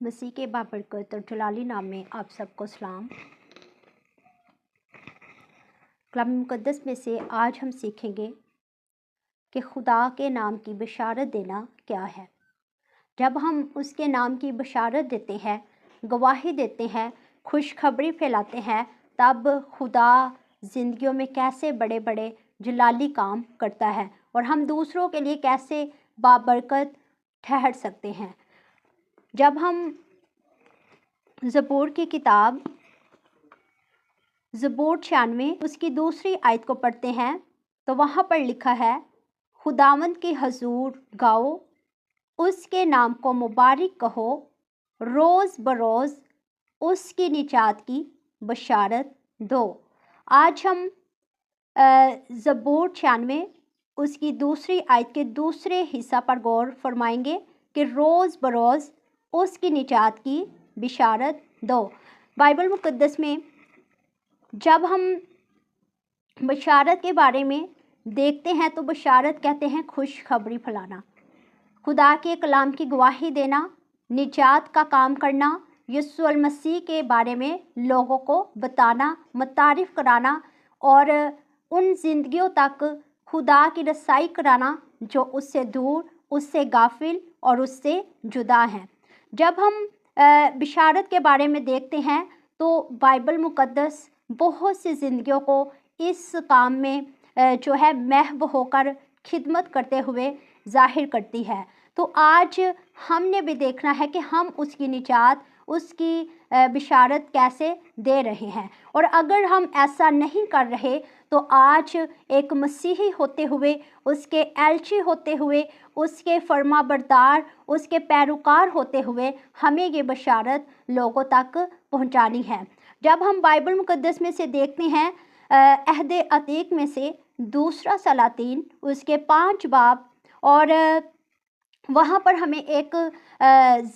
मसीह के बाबरकत और जलाली नाम में आप सबको सलाम। कलाम मुक़द्दस में से आज हम सीखेंगे कि खुदा के नाम की बशारत देना क्या है। जब हम उसके नाम की बशारत देते हैं, गवाही देते हैं, खुशखबरी फैलाते हैं, तब खुदा ज़िंदगियों में कैसे बड़े बड़े जलाली काम करता है और हम दूसरों के लिए कैसे बाबरकत ठहर सकते हैं। जब हम ज़बूर की किताब ज़बूर 96 उसकी दूसरी आयत को पढ़ते हैं तो वहाँ पर लिखा है, खुदावंद की हजूर गाओ, उसके नाम को मुबारक कहो, रोज़ बरोज़ उसकी निजात की बशारत दो। आज हम ज़बूर 96 उसकी दूसरी आयत के दूसरे हिस्सा पर गौर फरमाएंगे कि रोज़ बरोज़ उसकी निजात की बिशारत दो। बाइबल मुक़द्दस में जब हम बशारत के बारे में देखते हैं तो बशारत कहते हैं खुशखबरी फैलाना, खुदा के कलाम की गवाही देना, निजात का काम करना, यीशु मसीह के बारे में लोगों को बताना, मुतारिफ कराना और उन जिंदगियों तक खुदा की रसाई कराना जो उससे दूर, उससे गाफिल और उससे जुदा हैं। जब हम बिशारत के बारे में देखते हैं तो बाइबल मुक़द्दस बहुत सी ज़िंदगियों को इस काम में जो है महव होकर खिदमत करते हुए ज़ाहिर करती है। तो आज हमने भी देखना है कि हम उसकी निजात, उसकी बिशारत कैसे दे रहे हैं। और अगर हम ऐसा नहीं कर रहे तो आज एक मसीही होते हुए, उसके एलची होते हुए, उसके फरमाबरदार, उसके पैरोकार होते हुए हमें ये बशारत लोगों तक पहुंचानी है। जब हम बाइबल मुक़द्दस में से देखते हैं अहद अतीक में से दूसरा सलातीन उसके 5 बाब और वहाँ पर हमें एक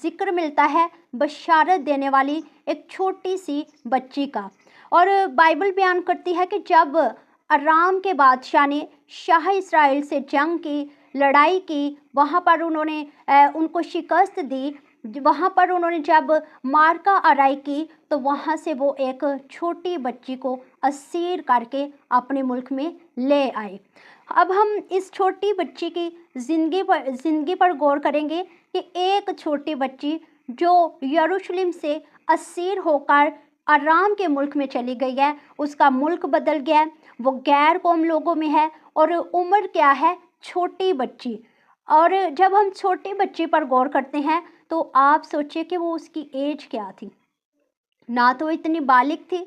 ज़िक्र मिलता है बशारत देने वाली एक छोटी सी बच्ची का। और बाइबल बयान करती है कि जब अराम के बादशाह ने शाह इस्राएल से जंग की, लड़ाई की, वहाँ पर उन्होंने उनको शिकस्त दी, वहाँ पर उन्होंने जब मार्का आराई की तो वहाँ से वो एक छोटी बच्ची को असीर करके अपने मुल्क में ले आए। अब हम इस छोटी बच्ची की ज़िंदगी पर गौर करेंगे कि एक छोटी बच्ची जो यरूशलेम से असीर होकर अराम के मुल्क में चली गई है, उसका मुल्क बदल गया है, वो गैर कौम लोगों में है और उम्र क्या है, छोटी बच्ची। और जब हम छोटी बच्ची पर गौर करते हैं तो आप सोचिए कि वो उसकी एज क्या थी। ना तो इतनी बालिग थी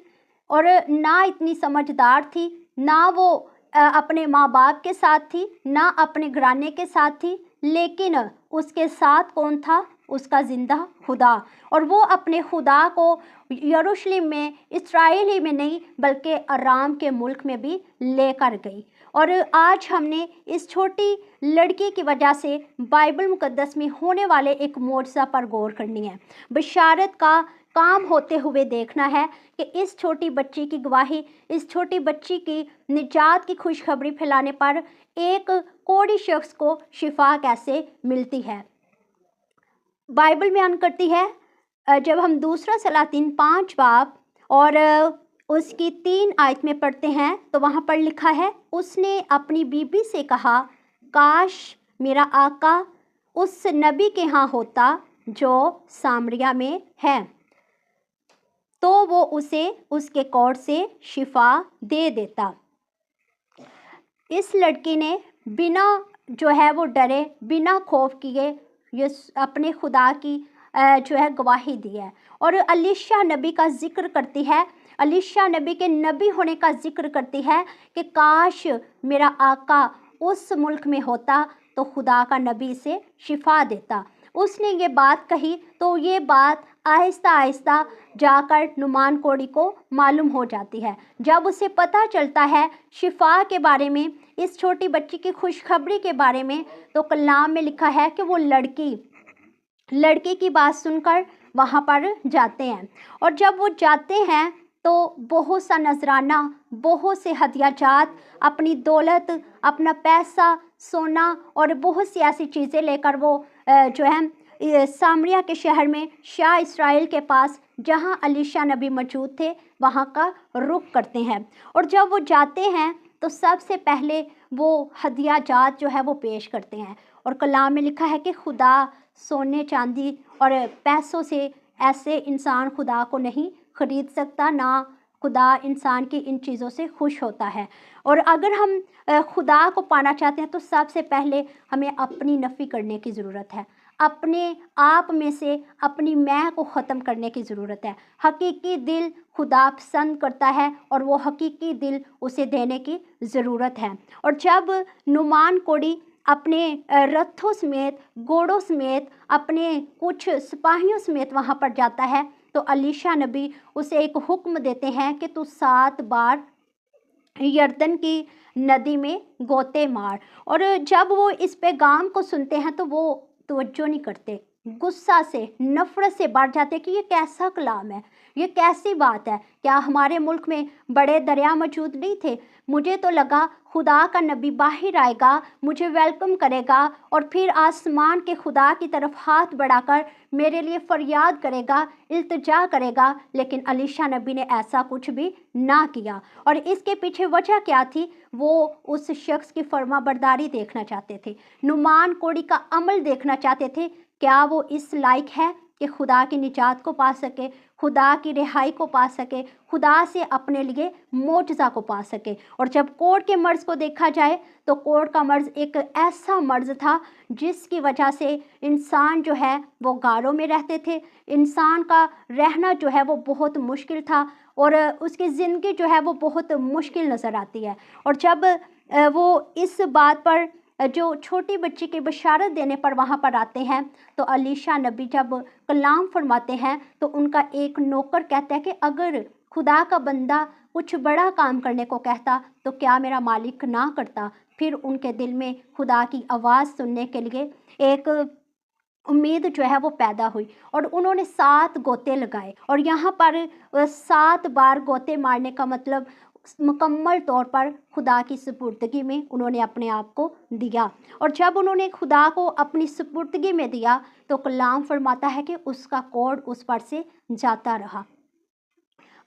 और ना इतनी समझदार थी, ना वो अपने माँ बाप के साथ थी, ना अपने घराने के साथ थी, लेकिन उसके साथ कौन था, उसका ज़िंदा खुदा। और वो अपने खुदा को यरूशलेम में, इस्राएल ही में नहीं बल्कि अराम के मुल्क में भी लेकर गई। और आज हमने इस छोटी लड़की की वजह से बाइबल मुक़द्दस में होने वाले एक मोजज़ा पर गौर करनी है। बशारत का काम होते हुए देखना है कि इस छोटी बच्ची की गवाही, इस छोटी बच्ची की निजात की खुशखबरी फैलाने पर एक कोढ़ी शख्स को शिफा कैसे मिलती है। बाइबल बयान करती है, जब हम दूसरा सलातीन 5 बाब और उसकी 3 आयत में पढ़ते हैं तो वहाँ पर लिखा है, उसने अपनी बीबी से कहा, काश मेरा आका उस नबी के यहाँ होता जो सामरिया में है, तो वो उसे उसके कोढ़ से शिफा दे देता। इस लड़की ने बिना जो है वो डरे, बिना खौफ किए ये अपने खुदा की जो है गवाही दी है। और अलीशा नबी का जिक्र करती है, अलीशा नबी के नबी होने का जिक्र करती है कि काश मेरा आका उस मुल्क में होता तो खुदा का नबी से शिफा देता। उसने ये बात कही तो ये बात आहिस्ता आहिस्ता जाकर नुमान कोढ़ी को मालूम हो जाती है। जब उसे पता चलता है शिफा के बारे में, इस छोटी बच्ची की खुशखबरी के बारे में, तो कलाम में लिखा है कि वो लड़की की बात सुनकर वहाँ पर जाते हैं। और जब वो जाते हैं तो बहुत सा नजराना, बहुत से हदियाजात, अपनी दौलत, अपना पैसा, सोना और बहुत सी ऐसी चीज़ें लेकर वो जो है सामरिया के शहर में शाह इसराइल के पास जहाँ अलीशा नबी मौजूद थे वहाँ का रुख करते हैं। और जब वो जाते हैं तो सबसे पहले वो हदिया जात जो है वो पेश करते हैं। और कलाम में लिखा है कि खुदा सोने चांदी और पैसों से ऐसे इंसान खुदा को नहीं ख़रीद सकता, ना खुदा इंसान की इन चीज़ों से खुश होता है। और अगर हम खुदा को पाना चाहते हैं तो सबसे पहले हमें अपनी नफ़ी करने की ज़रूरत है, अपने आप में से अपनी मैं को ख़त्म करने की ज़रूरत है। हकीकी दिल खुदा पसंद करता है और वो हकीकी दिल उसे देने की ज़रूरत है। और जब नुमान कोड़ी अपने रथों समेत, घोड़ों समेत, अपने कुछ सिपाहियों समेत वहाँ पर जाता है तो अलीशा नबी उसे एक हुक्म देते हैं कि तू 7 बार यरदन की नदी में गोते मार। और जब वो इस पैगाम को सुनते हैं तो वो तवज्जो नहीं करते, गुस्सा से, नफ़रत से भर जाते कि ये कैसा कलाम है, ये कैसी बात है। क्या हमारे मुल्क में बड़े दरिया मौजूद नहीं थे? मुझे तो लगा खुदा का नबी बाहर आएगा, मुझे वेलकम करेगा और फिर आसमान के खुदा की तरफ हाथ बढ़ाकर मेरे लिए फरियाद करेगा, इल्तिजा करेगा। लेकिन अलीशा नबी ने ऐसा कुछ भी ना किया। और इसके पीछे वजह क्या थी? वो उस शख्स की फर्माबरदारी देखना चाहते थे, नुमान कोड़ी का अमल देखना चाहते थे। क्या वो इस लायक है कि खुदा की निजात को पा सके, खुदा की रिहाई को पा सके, खुदा से अपने लिए मोजज़ा को पा सके? और जब कोढ़ के मर्ज़ को देखा जाए तो कोढ़ का मर्ज़ एक ऐसा मर्ज़ था जिसकी वजह से इंसान जो है वो गारों में रहते थे, इंसान का रहना जो है वो बहुत मुश्किल था और उसकी ज़िंदगी जो है वो बहुत मुश्किल नज़र आती है। और जब वो इस बात पर जो छोटी बच्ची की बशारत देने पर वहाँ पर आते हैं तो अलीशा नबी जब कलाम फरमाते हैं तो उनका एक नौकर कहता है कि अगर खुदा का बंदा कुछ बड़ा काम करने को कहता तो क्या मेरा मालिक ना करता? फिर उनके दिल में खुदा की आवाज़ सुनने के लिए एक उम्मीद जो है वो पैदा हुई और उन्होंने 7 गोते लगाए। और यहाँ पर 7 बार गोते मारने का मतलब मुकम्मल तौर पर खुदा की सुपुर्दगी में उन्होंने अपने आप को दिया। और जब उन्होंने खुदा को अपनी सुपुर्दगी में दिया तो कलाम फरमाता है कि उसका कोढ़ उस पर से जाता रहा।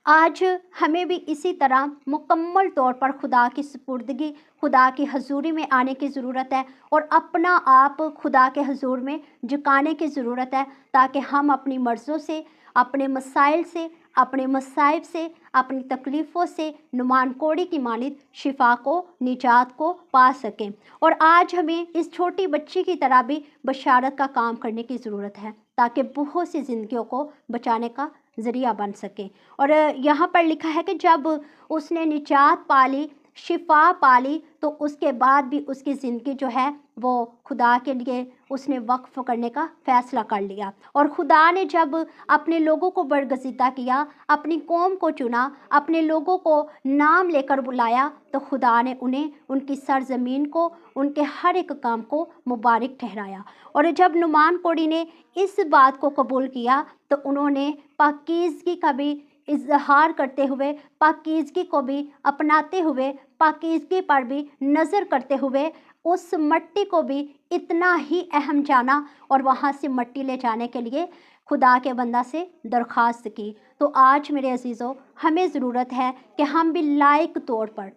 आज हमें भी इसी तरह मुकम्मल तौर पर खुदा की सुपुर्दगी, खुदा की हजूरी में आने की ज़रूरत है और अपना आप खुदा के हजूर में झुकाने की ज़रूरत है ताकि हम अपनी मर्ज़ों से, अपने मसाइल से, अपने मसाइब से, अपनी तकलीफ़ों से नुमान कोड़ी की मानित शिफा को, निजात को पा सकें। और आज हमें इस छोटी बच्ची की तरह भी बशारत का काम करने की ज़रूरत है ताकि बहुत सी ज़िंदगियों को बचाने का ज़रिया बन सके। और यहाँ पर लिखा है कि जब उसने निजात पाली, शिफा पाली तो उसके बाद भी उसकी ज़िंदगी जो है वो खुदा के लिए उसने वक्फ करने का फ़ैसला कर लिया। और खुदा ने जब अपने लोगों को बरगज़िदा किया, अपनी कौम को चुना, अपने लोगों को नाम लेकर बुलाया तो खुदा ने उन्हें, उनकी सरज़मीन को, उनके हर एक काम को मुबारक ठहराया। और जब नुमान कोड़ी ने इस बात को कबूल किया तो उन्होंने पाकीज़गी का भी इज़हार करते हुए, पाकीज़गी को भी अपनाते हुए, पाकीज़गी पर भी नज़र करते हुए उस मट्टी को भी इतना ही अहम जाना और वहाँ से मट्टी ले जाने के लिए खुदा के बंदा से दरख्वास्त की। तो आज मेरे अजीज़ों, हमें ज़रूरत है कि हम भी लायक तौर पर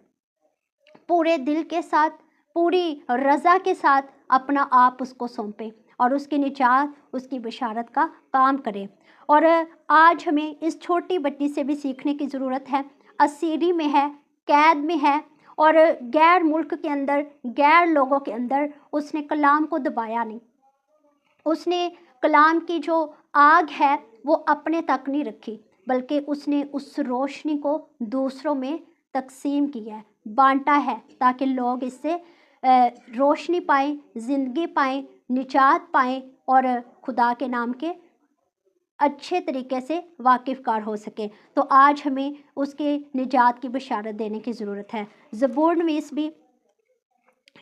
पूरे दिल के साथ, पूरी रज़ा के साथ अपना आप उसको सौंपें और उसकी निजात, उसकी बशारत का काम करें। और आज हमें इस छोटी बच्ची से भी सीखने की ज़रूरत है। असीरी में है, कैद में है और गैर मुल्क के अंदर, गैर लोगों के अंदर उसने कलाम को दबाया नहीं। उसने कलाम की जो आग है वो अपने तक नहीं रखी, बल्कि उसने उस रोशनी को दूसरों में तकसीम किया है, बांटा है ताकि लोग इससे रोशनी पाएँ, ज़िंदगी पाएँ, निजात पाएँ और खुदा के नाम के अच्छे तरीके से वाकिफ़कार हो सके। तो आज हमें उसके निजात की बशारत देने की ज़रूरत है। ज़बूर नवीस भी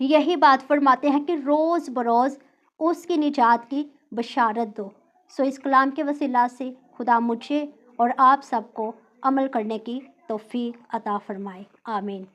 यही बात फरमाते हैं कि रोज़ बरोज़ उसकी निजात की बशारत दो। सो इस कलाम के वसीला से खुदा मुझे और आप सबको अमल करने की तौफ़ीक अता फ़रमाए। आमीन।